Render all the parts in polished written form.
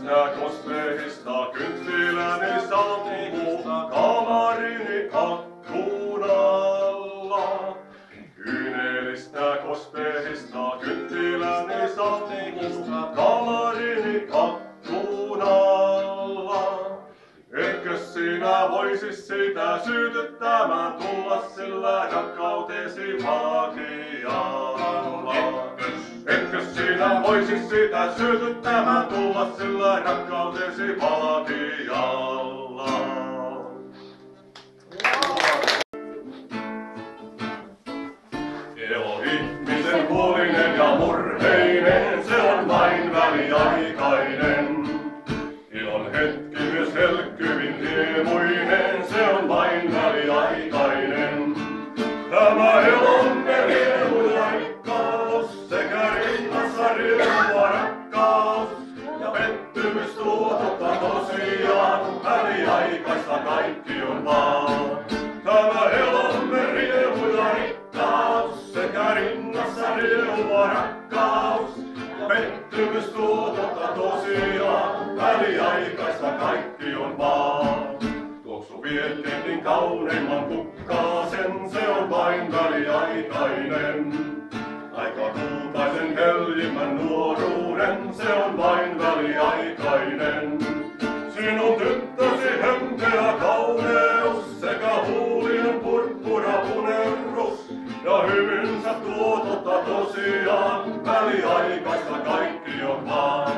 Kyynelistä, kosmehista, kynttiläni sammuu kamarini akkuun alla. Kyynelistä, kosmehista, kynttiläni sammuu kamarini akkuun alla. Etkö sinä voisis sitä sytyttämään tulla sillä rakkautesi valkealla? Etkö sinä voisis sitä sytyttämään tulla sillä rakkautesi valkealla? Elo ihmisen huolinen ja murheinen, se on vain väliaikainen. Ilon hetki myös helkkyvin riemuinen, se on vain väliaikainen. Tämä elomme riemu ja rikkaus, sekä rinnassa riemua rakkaus. Ja pettymys tuo totta tosiaan, väliaikaista kaikki on vaan. Tämä elomme riemu ja rikkaus, sekä rinnassa riemua rakkaus. Ja pettymys tuo totta tosiaan, väliaikaista kaikki on vaan. Tuoksu vietettiin kauneimman kukkaasen, se on vain väliaikainen. Aika kultaisen heljimmän nuoruuden, se on vain väliaikainen. Sinun tyttösi hempeä kauneus sekä huulien purppura punerrus. Ja hymynsä tuo totta tosiaan, väliaikaista kaikki on vaan.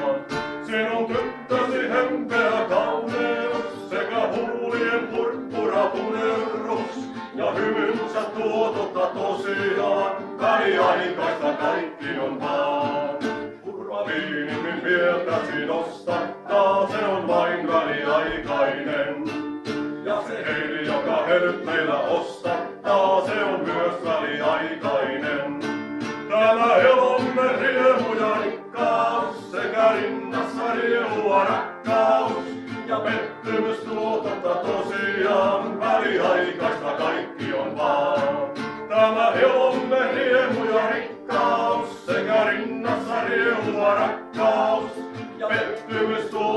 Sinun tyttösi hempeä kauneus sekä huulien purppura punerrus. Ja hymynsä tuo totta tosiaan, väliaikaista kaikki on vaan. Purvaviinimin mieltäsi nostattaa, se on vain väliaikainen. Ja se heili, joka help meillä ostattaa, se on myös väliaikainen. Tämä elomme riemu ja rikkaus, sekä rinnassa riemua rakkaus. Ja pettymys tuo totta tosiaan, väliaikaista kaikki on vaan. Tämä elomme riemu ja rikkaus, sekä rinnassa riemua rakkaus. Ja pettymys tuo